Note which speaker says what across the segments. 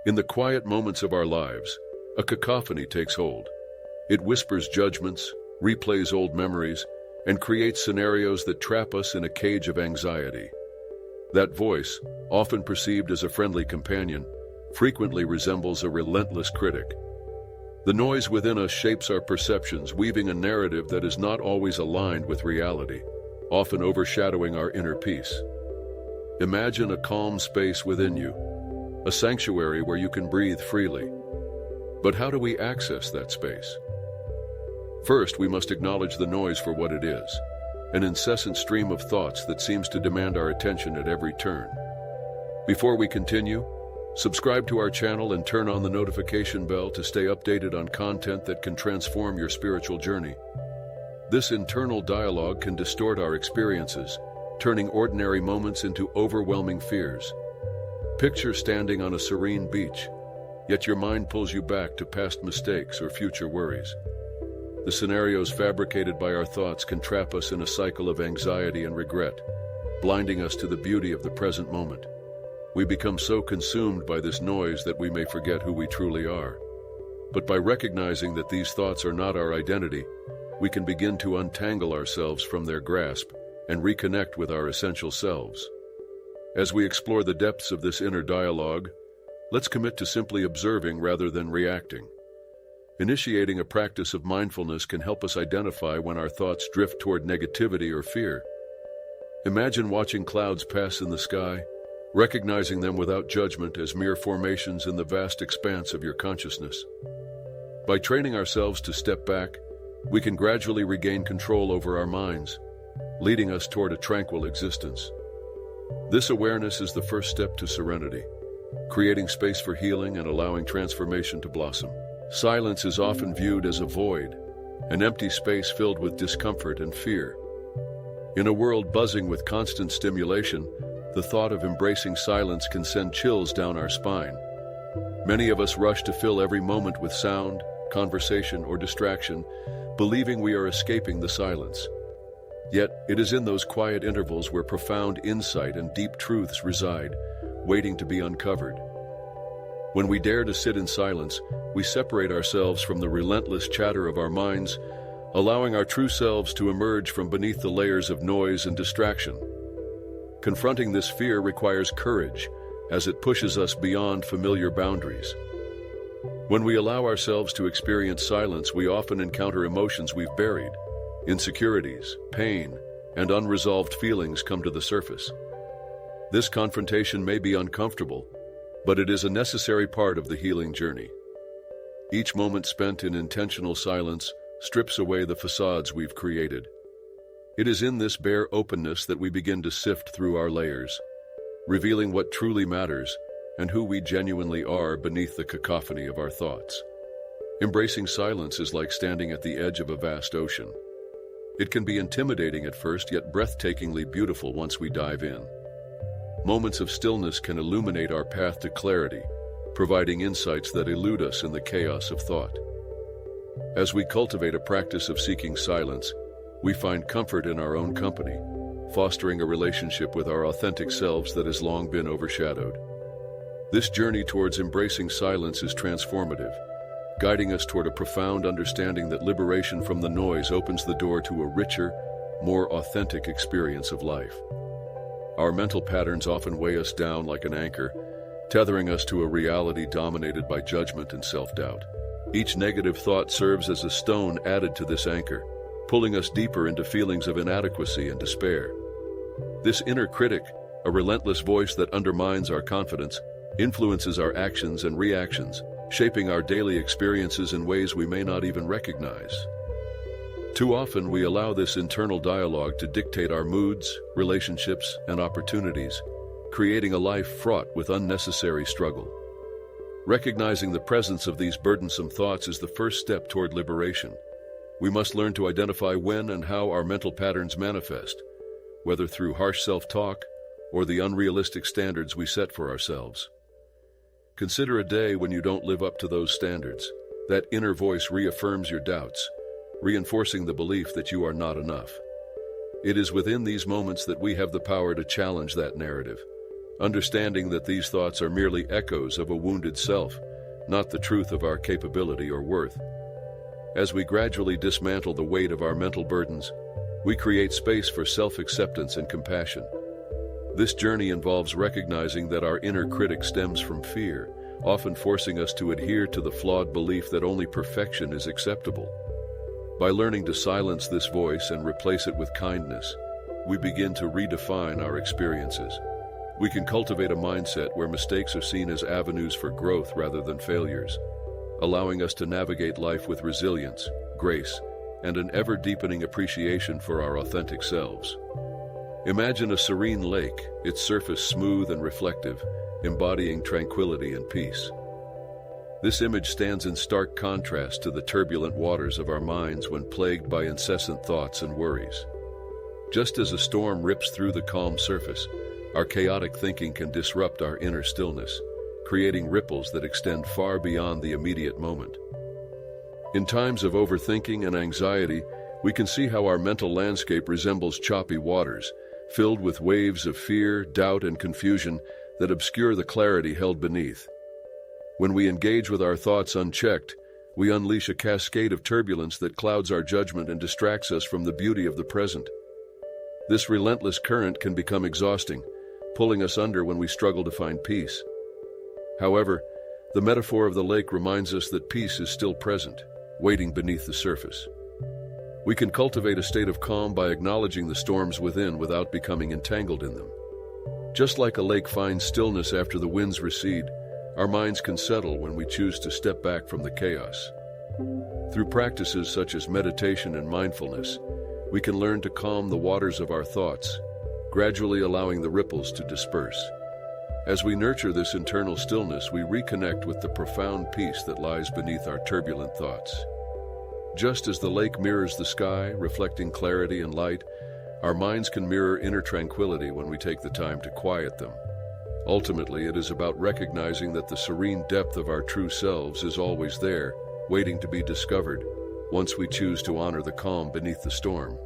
Speaker 1: In the quiet moments of our lives, a cacophony takes hold. It whispers judgments, replays old memories, and creates scenarios that trap us in a cage of anxiety. That voice, often perceived as a friendly companion, frequently resembles a relentless critic. The noise within us shapes our perceptions, weaving a narrative that is not always aligned with reality, often overshadowing our inner peace. Imagine a calm space within you, a sanctuary where you can breathe freely. But how do we access that space? First, we must acknowledge the noise for what it is, an incessant stream of thoughts that seems to demand our attention at every turn. Before we continue, subscribe to our channel and turn on the notification bell to stay updated on content that can transform your spiritual journey. This internal dialogue can distort our experiences, turning ordinary moments into overwhelming fears. Picture standing on a serene beach, yet your mind pulls you back to past mistakes or future worries. The scenarios fabricated by our thoughts can trap us in a cycle of anxiety and regret, blinding us to the beauty of the present moment. We become so consumed by this noise that we may forget who we truly are. But by recognizing that these thoughts are not our identity, we can begin to untangle ourselves from their grasp and reconnect with our essential selves. As we explore the depths of this inner dialogue, let's commit to simply observing rather than reacting. Initiating a practice of mindfulness can help us identify when our thoughts drift toward negativity or fear. Imagine watching clouds pass in the sky, recognizing them without judgment as mere formations in the vast expanse of your consciousness. By training ourselves to step back, we can gradually regain control over our minds, leading us toward a tranquil existence. This awareness is the first step to serenity, creating space for healing and allowing transformation to blossom. Silence is often viewed as a void, an empty space filled with discomfort and fear. In a world buzzing with constant stimulation, the thought of embracing silence can send chills down our spine. Many of us rush to fill every moment with sound, conversation, or distraction, believing we are escaping the silence. Yet, it is in those quiet intervals where profound insight and deep truths reside, waiting to be uncovered. When we dare to sit in silence, we separate ourselves from the relentless chatter of our minds, allowing our true selves to emerge from beneath the layers of noise and distraction. Confronting this fear requires courage, as it pushes us beyond familiar boundaries. When we allow ourselves to experience silence, we often encounter emotions we've buried. Insecurities, pain, and unresolved feelings come to the surface. This confrontation may be uncomfortable, but it is a necessary part of the healing journey. Each moment spent in intentional silence strips away the facades we've created. It is in this bare openness that we begin to sift through our layers, revealing what truly matters and who we genuinely are beneath the cacophony of our thoughts. Embracing silence is like standing at the edge of a vast ocean. It can be intimidating at first, yet breathtakingly beautiful once we dive in. Moments of stillness can illuminate our path to clarity, providing insights that elude us in the chaos of thought. As we cultivate a practice of seeking silence, we find comfort in our own company, fostering a relationship with our authentic selves that has long been overshadowed. This journey towards embracing silence is transformative, guiding us toward a profound understanding that liberation from the noise opens the door to a richer, more authentic experience of life. Our mental patterns often weigh us down like an anchor, tethering us to a reality dominated by judgment and self-doubt. Each negative thought serves as a stone added to this anchor, pulling us deeper into feelings of inadequacy and despair. This inner critic, a relentless voice that undermines our confidence, influences our actions and reactions, shaping our daily experiences in ways we may not even recognize. Too often, we allow this internal dialogue to dictate our moods, relationships, and opportunities, creating a life fraught with unnecessary struggle. Recognizing the presence of these burdensome thoughts is the first step toward liberation. We must learn to identify when and how our mental patterns manifest, whether through harsh self-talk or the unrealistic standards we set for ourselves. Consider a day when you don't live up to those standards. That inner voice reaffirms your doubts, reinforcing the belief that you are not enough. It is within these moments that we have the power to challenge that narrative, understanding that these thoughts are merely echoes of a wounded self, not the truth of our capability or worth. As we gradually dismantle the weight of our mental burdens, we create space for self-acceptance and compassion. This journey involves recognizing that our inner critic stems from fear, often forcing us to adhere to the flawed belief that only perfection is acceptable. By learning to silence this voice and replace it with kindness, we begin to redefine our experiences. We can cultivate a mindset where mistakes are seen as avenues for growth rather than failures, allowing us to navigate life with resilience, grace, and an ever-deepening appreciation for our authentic selves. Imagine a serene lake, its surface smooth and reflective, embodying tranquility and peace. This image stands in stark contrast to the turbulent waters of our minds when plagued by incessant thoughts and worries. Just as a storm rips through the calm surface, our chaotic thinking can disrupt our inner stillness, creating ripples that extend far beyond the immediate moment. In times of overthinking and anxiety, we can see how our mental landscape resembles choppy waters, filled with waves of fear, doubt, and confusion that obscure the clarity held beneath. When we engage with our thoughts unchecked, we unleash a cascade of turbulence that clouds our judgment and distracts us from the beauty of the present. This relentless current can become exhausting, pulling us under when we struggle to find peace. However, the metaphor of the lake reminds us that peace is still present, waiting beneath the surface. We can cultivate a state of calm by acknowledging the storms within without becoming entangled in them. Just like a lake finds stillness after the winds recede, our minds can settle when we choose to step back from the chaos. Through practices such as meditation and mindfulness, we can learn to calm the waters of our thoughts, gradually allowing the ripples to disperse. As we nurture this internal stillness, we reconnect with the profound peace that lies beneath our turbulent thoughts. Just as the lake mirrors the sky, reflecting clarity and light, our minds can mirror inner tranquility when we take the time to quiet them. Ultimately, it is about recognizing that the serene depth of our true selves is always there, waiting to be discovered, once we choose to honor the calm beneath the storm.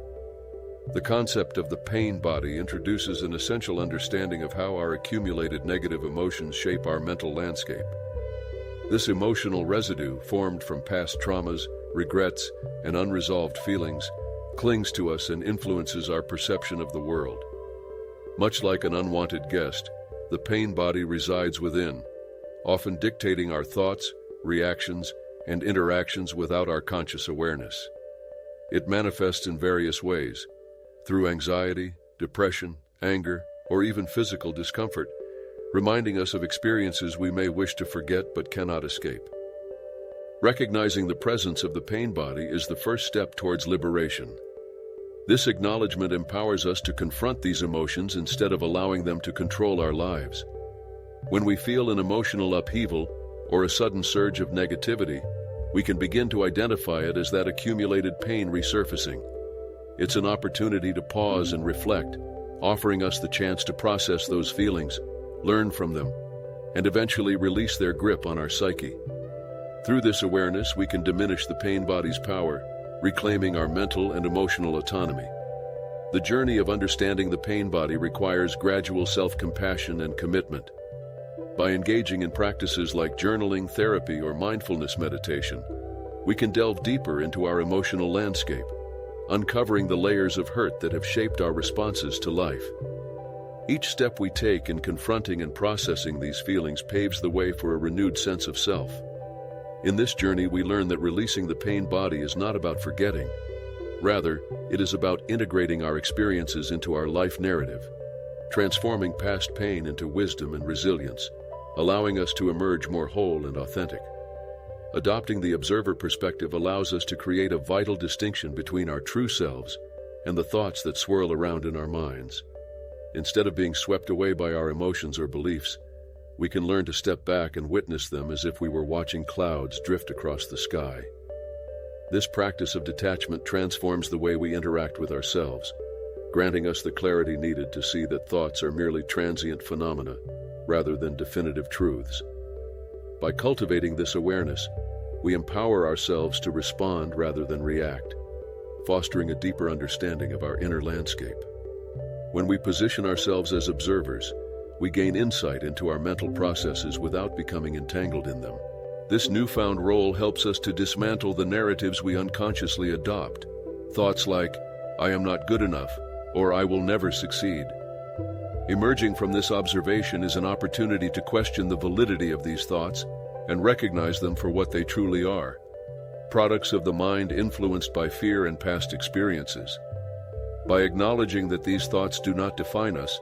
Speaker 1: The concept of the pain body introduces an essential understanding of how our accumulated negative emotions shape our mental landscape. This emotional residue, formed from past traumas, regrets, and unresolved feelings, clings to us and influences our perception of the world. Much like an unwanted guest, the pain body resides within, often dictating our thoughts, reactions, and interactions without our conscious awareness. It manifests in various ways, through anxiety, depression, anger, or even physical discomfort, reminding us of experiences we may wish to forget but cannot escape. Recognizing the presence of the pain body is the first step towards liberation. This acknowledgement empowers us to confront these emotions instead of allowing them to control our lives. When we feel an emotional upheaval or a sudden surge of negativity, we can begin to identify it as that accumulated pain resurfacing. It's an opportunity to pause and reflect, offering us the chance to process those feelings, learn from them, and eventually release their grip on our psyche. Through this awareness, we can diminish the pain body's power, reclaiming our mental and emotional autonomy. The journey of understanding the pain body requires gradual self-compassion and commitment. By engaging in practices like journaling, therapy, or mindfulness meditation, we can delve deeper into our emotional landscape, uncovering the layers of hurt that have shaped our responses to life. Each step we take in confronting and processing these feelings paves the way for a renewed sense of self. In this journey, we learn that releasing the pain body is not about forgetting. Rather, it is about integrating our experiences into our life narrative, transforming past pain into wisdom and resilience, allowing us to emerge more whole and authentic. Adopting the observer perspective allows us to create a vital distinction between our true selves and the thoughts that swirl around in our minds. Instead of being swept away by our emotions or beliefs, we can learn to step back and witness them as if we were watching clouds drift across the sky. This practice of detachment transforms the way we interact with ourselves, granting us the clarity needed to see that thoughts are merely transient phenomena rather than definitive truths. By cultivating this awareness, we empower ourselves to respond rather than react, fostering a deeper understanding of our inner landscape. When we position ourselves as observers, we gain insight into our mental processes without becoming entangled in them. This newfound role helps us to dismantle the narratives we unconsciously adopt. Thoughts like, "I am not good enough," or "I will never succeed." Emerging from this observation is an opportunity to question the validity of these thoughts and recognize them for what they truly are: products of the mind influenced by fear and past experiences. By acknowledging that these thoughts do not define us,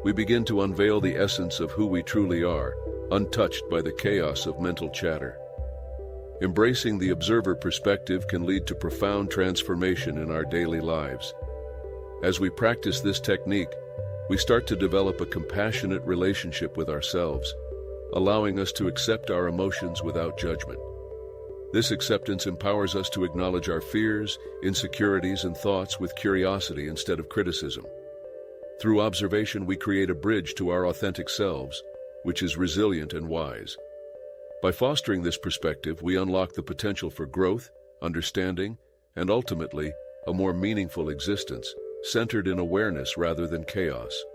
Speaker 1: we begin to unveil the essence of who we truly are, untouched by the chaos of mental chatter. Embracing the observer perspective can lead to profound transformation in our daily lives. As we practice this technique, we start to develop a compassionate relationship with ourselves, allowing us to accept our emotions without judgment. This acceptance empowers us to acknowledge our fears, insecurities, and thoughts with curiosity instead of criticism. Through observation, we create a bridge to our authentic selves, which is resilient and wise. By fostering this perspective, we unlock the potential for growth, understanding, and ultimately, a more meaningful existence, centered in awareness rather than chaos.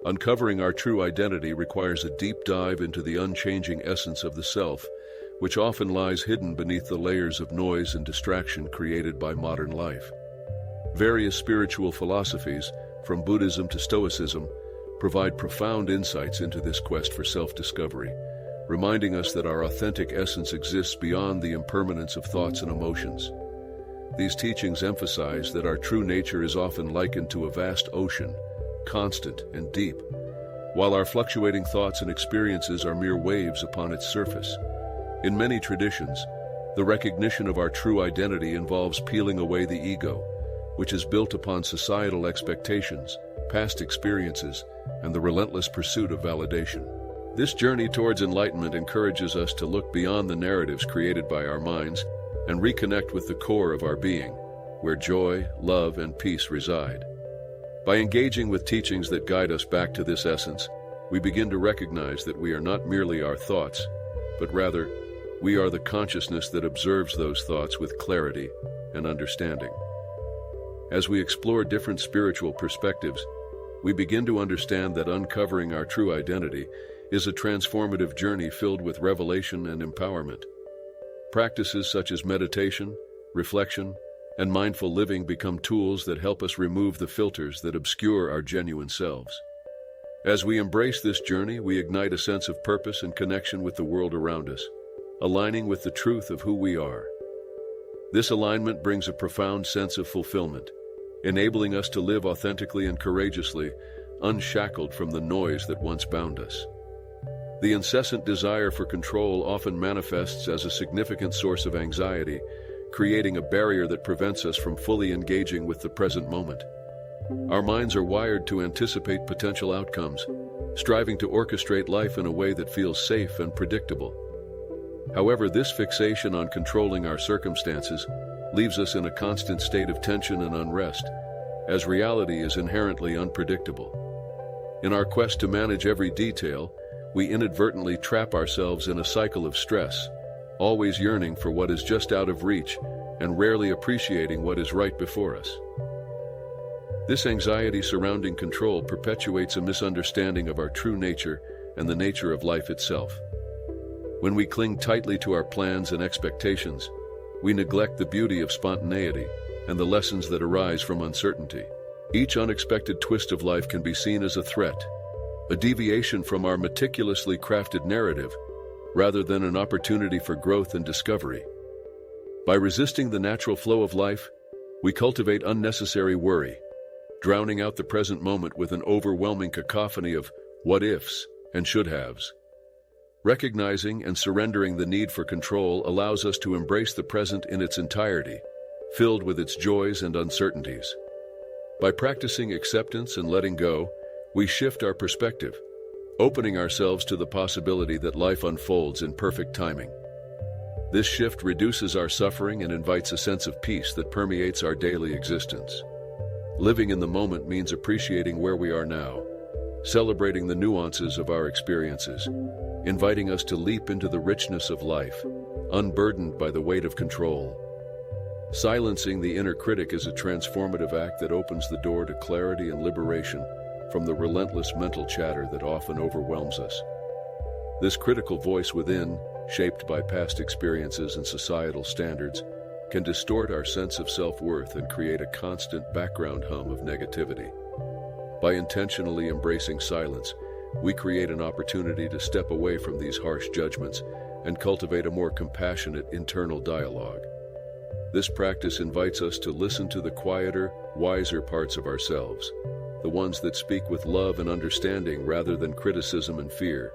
Speaker 1: Uncovering our true identity requires a deep dive into the unchanging essence of the self, which often lies hidden beneath the layers of noise and distraction created by modern life. Various spiritual philosophies, from Buddhism to Stoicism, provide profound insights into this quest for self-discovery, reminding us that our authentic essence exists beyond the impermanence of thoughts and emotions. These teachings emphasize that our true nature is often likened to a vast ocean, constant and deep, while our fluctuating thoughts and experiences are mere waves upon its surface. In many traditions, the recognition of our true identity involves peeling away the ego, which is built upon societal expectations, past experiences, and the relentless pursuit of validation. This journey towards enlightenment encourages us to look beyond the narratives created by our minds and reconnect with the core of our being, where joy, love, and peace reside. By engaging with teachings that guide us back to this essence, we begin to recognize that we are not merely our thoughts, but rather, we are the consciousness that observes those thoughts with clarity and understanding. As we explore different spiritual perspectives, we begin to understand that uncovering our true identity is a transformative journey filled with revelation and empowerment. Practices such as meditation, reflection, and mindful living become tools that help us remove the filters that obscure our genuine selves. As we embrace this journey, we ignite a sense of purpose and connection with the world around us, aligning with the truth of who we are. This alignment brings a profound sense of fulfillment, enabling us to live authentically and courageously, unshackled from the noise that once bound us. The incessant desire for control often manifests as a significant source of anxiety, creating a barrier that prevents us from fully engaging with the present moment. Our minds are wired to anticipate potential outcomes, striving to orchestrate life in a way that feels safe and predictable. However, this fixation on controlling our circumstances leaves us in a constant state of tension and unrest, as reality is inherently unpredictable. In our quest to manage every detail, we inadvertently trap ourselves in a cycle of stress, always yearning for what is just out of reach and rarely appreciating what is right before us. This anxiety surrounding control perpetuates a misunderstanding of our true nature and the nature of life itself. When we cling tightly to our plans and expectations, we neglect the beauty of spontaneity and the lessons that arise from uncertainty. Each unexpected twist of life can be seen as a threat, a deviation from our meticulously crafted narrative, rather than an opportunity for growth and discovery. By resisting the natural flow of life, we cultivate unnecessary worry, drowning out the present moment with an overwhelming cacophony of what-ifs and should-haves. Recognizing and surrendering the need for control allows us to embrace the present in its entirety, filled with its joys and uncertainties. By practicing acceptance and letting go, we shift our perspective, opening ourselves to the possibility that life unfolds in perfect timing. This shift reduces our suffering and invites a sense of peace that permeates our daily existence. Living in the moment means appreciating where we are now, celebrating the nuances of our experiences, inviting us to leap into the richness of life, unburdened by the weight of control. Silencing the inner critic is a transformative act that opens the door to clarity and liberation, from the relentless mental chatter that often overwhelms us. This critical voice within, shaped by past experiences and societal standards, can distort our sense of self-worth and create a constant background hum of negativity. By intentionally embracing silence, we create an opportunity to step away from these harsh judgments and cultivate a more compassionate internal dialogue. This practice invites us to listen to the quieter, wiser parts of ourselves, the ones that speak with love and understanding rather than criticism and fear.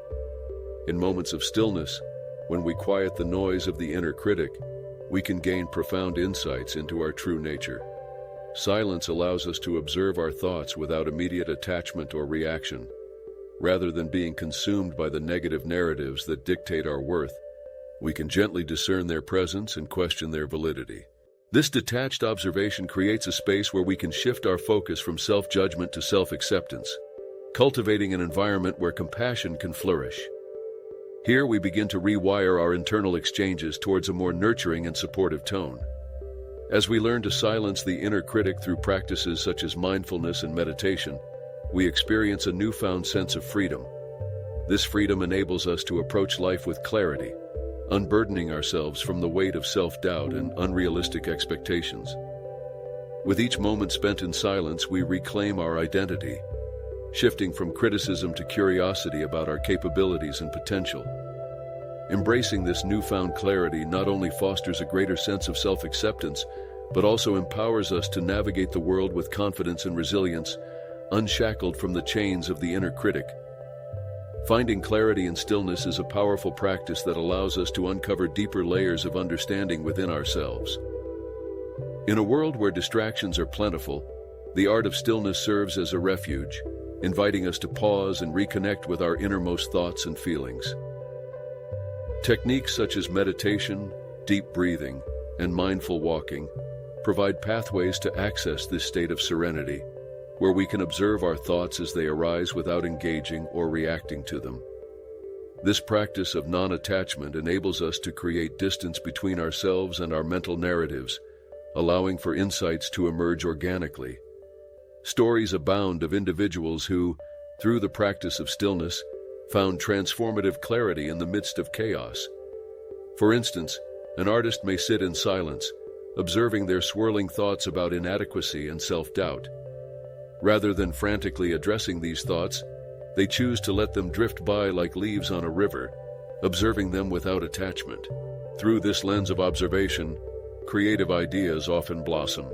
Speaker 1: In moments of stillness, when we quiet the noise of the inner critic, we can gain profound insights into our true nature. Silence allows us to observe our thoughts without immediate attachment or reaction. Rather than being consumed by the negative narratives that dictate our worth, we can gently discern their presence and question their validity. This detached observation creates a space where we can shift our focus from self-judgment to self-acceptance, cultivating an environment where compassion can flourish. Here we begin to rewire our internal exchanges towards a more nurturing and supportive tone. As we learn to silence the inner critic through practices such as mindfulness and meditation, we experience a newfound sense of freedom. This freedom enables us to approach life with clarity, unburdening ourselves from the weight of self-doubt and unrealistic expectations. With each moment spent in silence, we reclaim our identity, shifting from criticism to curiosity about our capabilities and potential. Embracing this newfound clarity not only fosters a greater sense of self-acceptance, but also empowers us to navigate the world with confidence and resilience, unshackled from the chains of the inner critic. Finding clarity in stillness is a powerful practice that allows us to uncover deeper layers of understanding within ourselves. In a world where distractions are plentiful, the art of stillness serves as a refuge, inviting us to pause and reconnect with our innermost thoughts and feelings. Techniques such as meditation, deep breathing, and mindful walking provide pathways to access this state of serenity, where we can observe our thoughts as they arise without engaging or reacting to them. This practice of non-attachment enables us to create distance between ourselves and our mental narratives, allowing for insights to emerge organically. Stories abound of individuals who, through the practice of stillness, found transformative clarity in the midst of chaos. For instance, an artist may sit in silence, observing their swirling thoughts about inadequacy and self-doubt. Rather than frantically addressing these thoughts, they choose to let them drift by like leaves on a river, observing them without attachment. Through this lens of observation, creative ideas often blossom,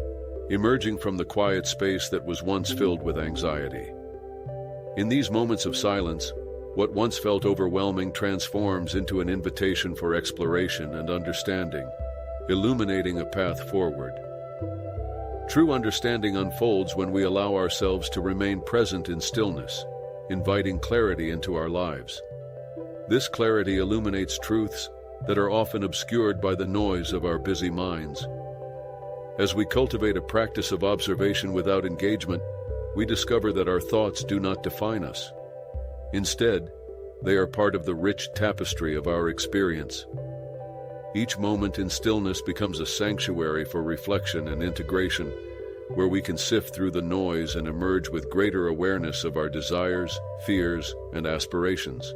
Speaker 1: emerging from the quiet space that was once filled with anxiety. In these moments of silence, what once felt overwhelming transforms into an invitation for exploration and understanding, illuminating a path forward. True understanding unfolds when we allow ourselves to remain present in stillness, inviting clarity into our lives. This clarity illuminates truths that are often obscured by the noise of our busy minds. As we cultivate a practice of observation without engagement, we discover that our thoughts do not define us. Instead, they are part of the rich tapestry of our experience. Each moment in stillness becomes a sanctuary for reflection and integration, where we can sift through the noise and emerge with greater awareness of our desires, fears, and aspirations.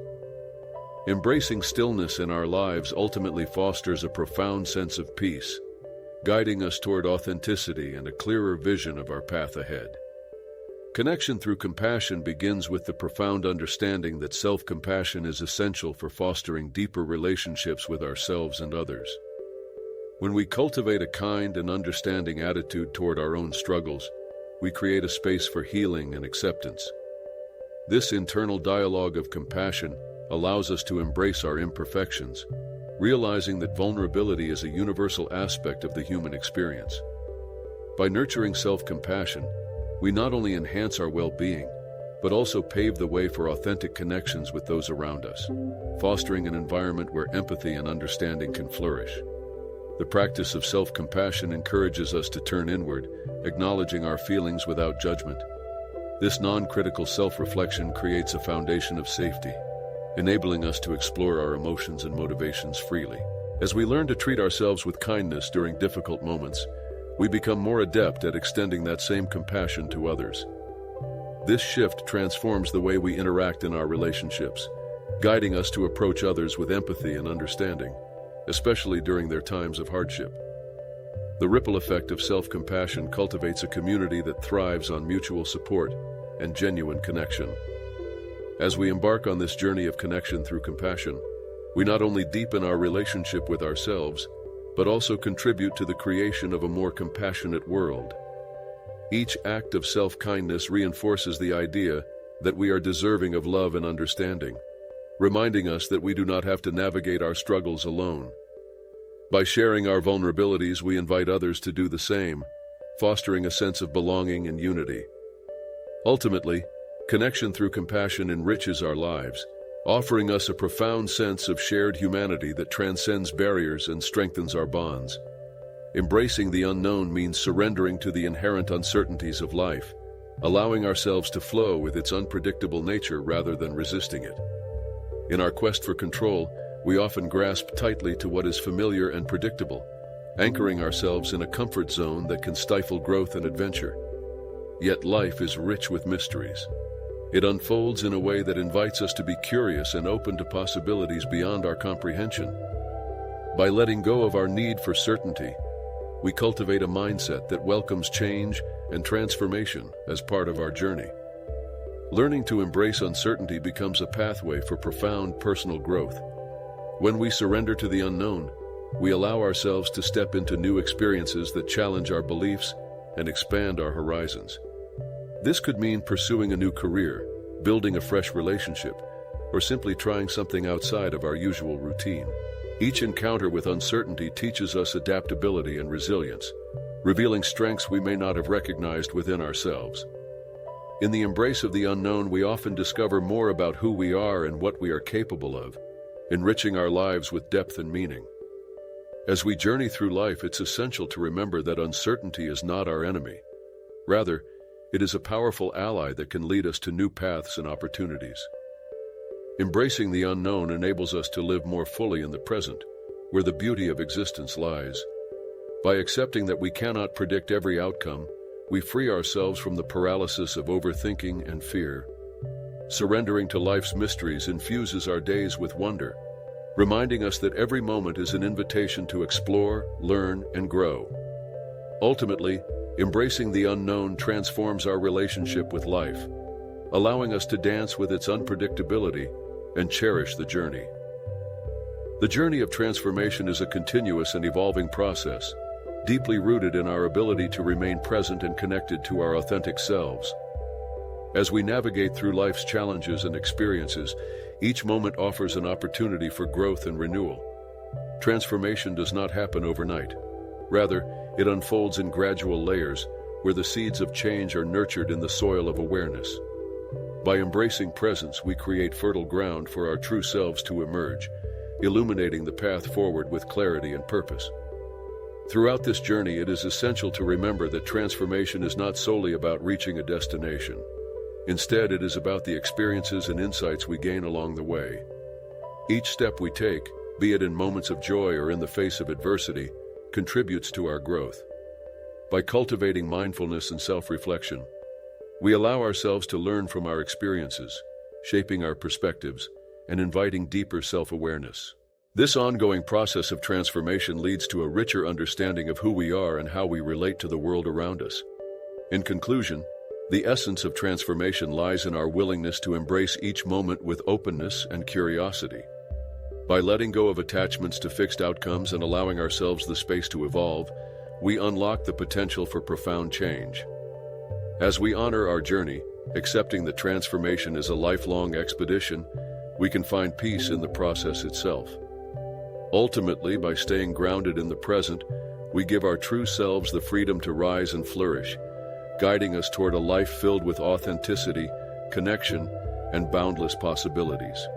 Speaker 1: Embracing stillness in our lives ultimately fosters a profound sense of peace, guiding us toward authenticity and a clearer vision of our path ahead. Connection through compassion begins with the profound understanding that self-compassion is essential for fostering deeper relationships with ourselves and others. When we cultivate a kind and understanding attitude toward our own struggles, we create a space for healing and acceptance. This internal dialogue of compassion allows us to embrace our imperfections, realizing that vulnerability is a universal aspect of the human experience. By nurturing self-compassion, we not only enhance our well-being, but also pave the way for authentic connections with those around us, fostering an environment where empathy and understanding can flourish. The practice of self-compassion encourages us to turn inward, acknowledging our feelings without judgment. This non-critical self-reflection creates a foundation of safety, enabling us to explore our emotions and motivations freely. As we learn to treat ourselves with kindness during difficult moments, we become more adept at extending that same compassion to others. This shift transforms the way we interact in our relationships, guiding us to approach others with empathy and understanding, especially during their times of hardship. The ripple effect of self-compassion cultivates a community that thrives on mutual support and genuine connection. As we embark on this journey of connection through compassion, we not only deepen our relationship with ourselves, but also contribute to the creation of a more compassionate world. Each act of self-kindness reinforces the idea that we are deserving of love and understanding, reminding us that we do not have to navigate our struggles alone. By sharing our vulnerabilities, we invite others to do the same, fostering a sense of belonging and unity. Ultimately, connection through compassion enriches our lives, offering us a profound sense of shared humanity that transcends barriers and strengthens our bonds. Embracing the unknown means surrendering to the inherent uncertainties of life, allowing ourselves to flow with its unpredictable nature rather than resisting it. In our quest for control, we often grasp tightly to what is familiar and predictable, anchoring ourselves in a comfort zone that can stifle growth and adventure. Yet life is rich with mysteries. It unfolds in a way that invites us to be curious and open to possibilities beyond our comprehension. By letting go of our need for certainty, we cultivate a mindset that welcomes change and transformation as part of our journey. Learning to embrace uncertainty becomes a pathway for profound personal growth. When we surrender to the unknown, we allow ourselves to step into new experiences that challenge our beliefs and expand our horizons. This could mean pursuing a new career, building a fresh relationship, or simply trying something outside of our usual routine. Each encounter with uncertainty teaches us adaptability and resilience, revealing strengths we may not have recognized within ourselves. In the embrace of the unknown, we often discover more about who we are and what we are capable of, enriching our lives with depth and meaning. As we journey through life, it's essential to remember that uncertainty is not our enemy. Rather, it is a powerful ally that can lead us to new paths and opportunities. Embracing the unknown enables us to live more fully in the present, where the beauty of existence lies. By accepting that we cannot predict every outcome, we free ourselves from the paralysis of overthinking and fear. Surrendering to life's mysteries infuses our days with wonder, reminding us that every moment is an invitation to explore, learn, and grow. Ultimately, embracing the unknown transforms our relationship with life, allowing us to dance with its unpredictability and cherish the journey. The journey of transformation is a continuous and evolving process, deeply rooted in our ability to remain present and connected to our authentic selves. As we navigate through life's challenges and experiences, each moment offers an opportunity for growth and renewal. Transformation does not happen overnight. Rather, it unfolds in gradual layers, where the seeds of change are nurtured in the soil of awareness. By embracing presence, we create fertile ground for our true selves to emerge, illuminating the path forward with clarity and purpose. Throughout this journey, it is essential to remember that transformation is not solely about reaching a destination. Instead, it is about the experiences and insights we gain along the way. Each step we take, be it in moments of joy or in the face of adversity, contributes to our growth. By cultivating mindfulness and self-reflection, we allow ourselves to learn from our experiences, shaping our perspectives and inviting deeper self-awareness. This ongoing process of transformation leads to a richer understanding of who we are and how we relate to the world around us. In conclusion, the essence of transformation lies in our willingness to embrace each moment with openness and curiosity. By letting go of attachments to fixed outcomes and allowing ourselves the space to evolve, we unlock the potential for profound change. As we honor our journey, accepting that transformation is a lifelong expedition, we can find peace in the process itself. Ultimately, by staying grounded in the present, we give our true selves the freedom to rise and flourish, guiding us toward a life filled with authenticity, connection, and boundless possibilities.